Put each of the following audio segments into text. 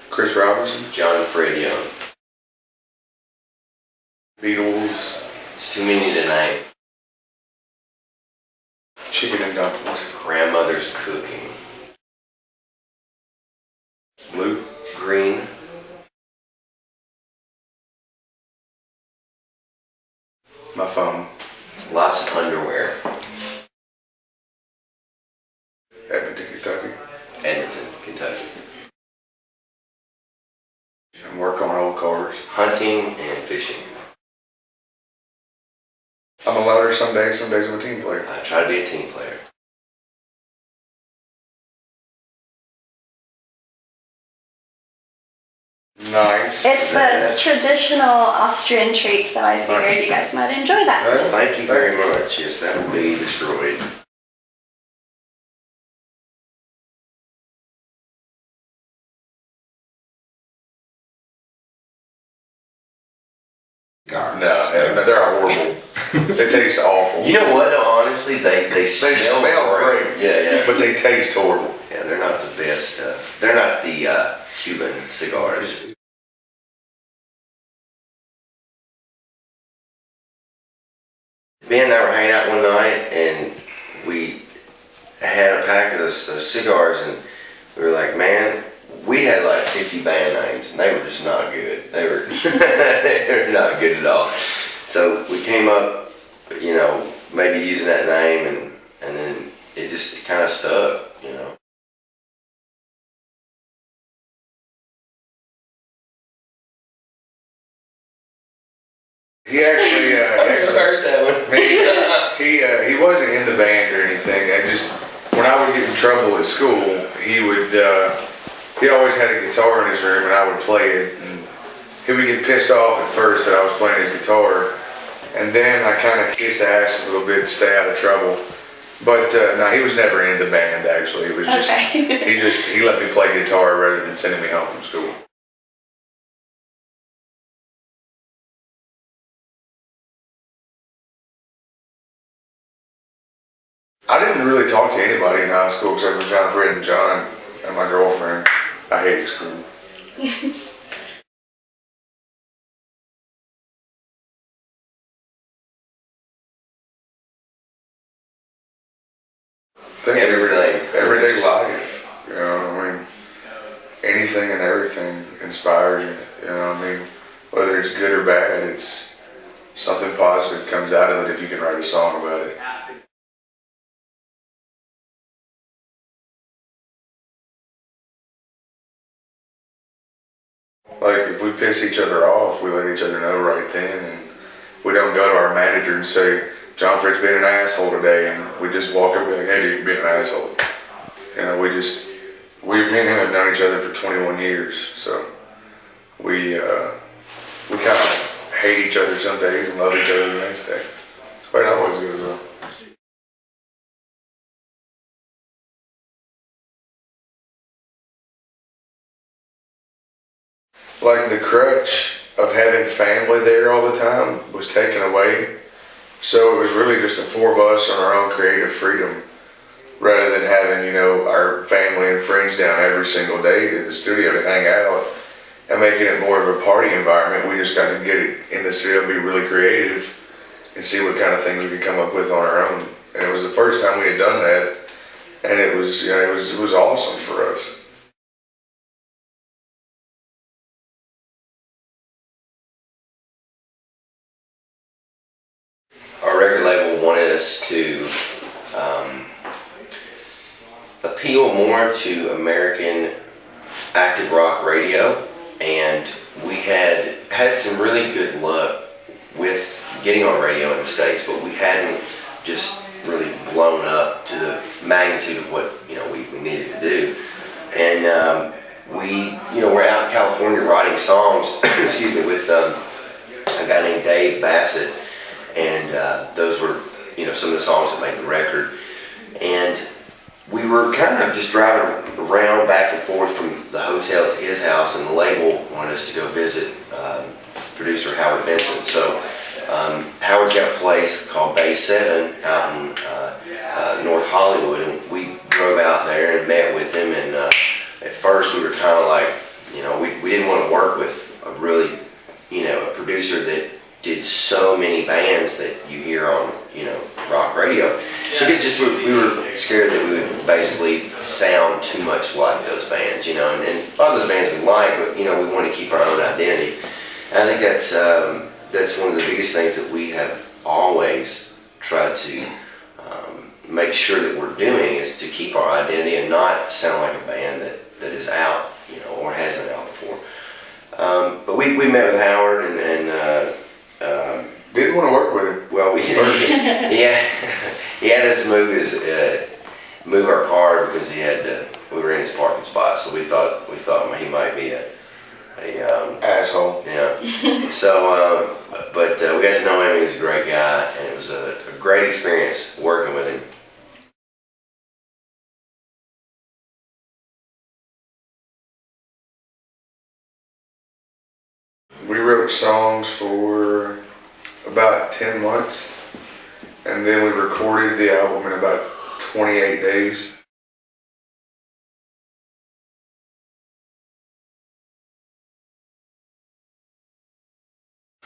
Chris Robertson. John and Fred Young. Beatles. It's too many to name. Chicken and dumplings. Grandmother's cooking. Blue. Green. My phone. Lots of underwear. Edmonton, Kentucky. Edmonton, Kentucky. And work on old cars. Hunting and fishing. I'm a loner some days I'm a team player. I try to be a team player. Nice. It's a traditional Austrian treat, so I figured you guys might enjoy that. Well, thank you very much. Yes, that will be destroyed. No, they're horrible. They taste awful. You know what though, honestly, they smell great. Yeah. But they taste horrible. Yeah, they're not the best. They're not the Cuban cigars. Ben and I were hanging out one night and we had a pack of those cigars and we were like, man, we had like 50 band names and they were just not good. They were, they were not good at all. So we came up, you know, maybe using that name and then it kind of stuck, you know. He actually, heard that one. he wasn't in the band or anything. When I would get in trouble at school, he always had a guitar in his room and I would play it. And he would get pissed off at first that I was playing his guitar. And then I kind of kissed ass a little bit to stay out of trouble. But no, he was never in the band actually. It was just, he let me play guitar rather than sending me home from school. I didn't really talk to anybody in high school except for John, Fred, and John, and my girlfriend. I hated school. I think everyday life, you know, I mean, anything and everything inspires you, you know what I mean? Whether it's good or bad, it's something positive comes out of it if you can write a song about it. Like, if we piss each other off, we let each other know right then, and we don't go to our manager and say, John Fred's being an asshole today, and we just walk up and be like, hey, dude, you're being an asshole. You know, me and him have known each other for 21 years, so we kind of hate each other some days and love each other the next day. That's the way it always goes though. Like the crutch of having family there all the time was taken away. So it was really just the four of us on our own creative freedom rather than having, you know, our family and friends down every single day to the studio to hang out and making it more of a party environment. We just got to get it in the studio, be really creative and see what kind of things we could come up with on our own. And it was the first time we had done that and it was, you know, it was awesome for us. Our record label wanted us to appeal more to American active rock radio, and we had some really good luck with getting on radio in the States, but we hadn't just really blown up to the magnitude of what, you know, we needed to do. And we're out in California writing songs excuse me, with a guy named Dave Bassett. And those were, you know, some of the songs that made the record. And we were kind of just driving around back and forth from the hotel to his house, and the label wanted us to go visit producer Howard Benson. So Howard's got a place called Bay 7 out in North Hollywood, and we drove out there and met with him. And at first we were kind of like We didn't want to work with a really, a producer that did so many bands that you hear on, rock radio. Because just we were scared that we would basically sound too much like those bands, and a lot of those bands we like, but, we want to keep our own identity. And I think that's one of the biggest things that we have always tried to make sure that we're doing is to keep our identity and not sound like a band that is out, or hasn't out before. But we met with Howard and Didn't want to work with him. well, he had us move our car because we were in his parking spot, so we thought he might be a Asshole. yeah. So, but we got to know him. He was a great guy, and it was a great experience working with him. We wrote songs for about 10 months, and then we recorded the album in about 28 days.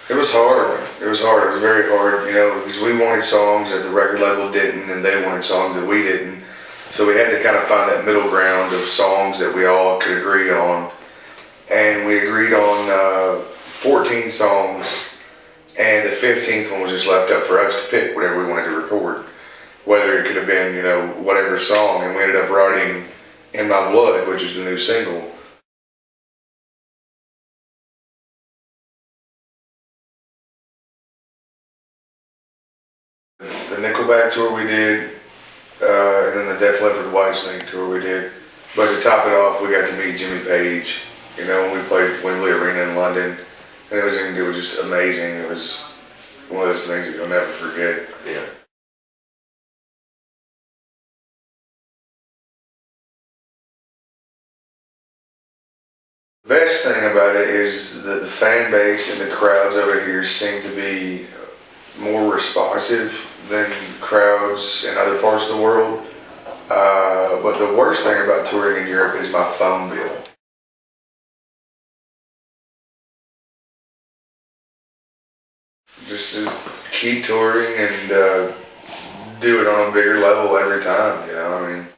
It was hard. It was very hard, because we wanted songs that the record label didn't, and they wanted songs that we didn't. So we had to kind of find that middle ground of songs that we all could agree on. And we agreed on 14 songs, and the 15th one was just left up for us to pick whatever we wanted to record. Whether it could have been, whatever song, and we ended up writing In My Blood, which is the new single. The Nickelback tour we did, and then the Def Leppard Whitesnake tour we did. But to top it off, we got to meet Jimmy Page, when we played Wembley Arena in London. And it was just amazing. It was one of those things that you'll never forget. Yeah. The best thing about it is that the fan base and the crowds over here seem to be more responsive than crowds in other parts of the world. But the worst thing about touring in Europe is my phone bill. Just to keep touring and do it on a bigger level every time, I mean.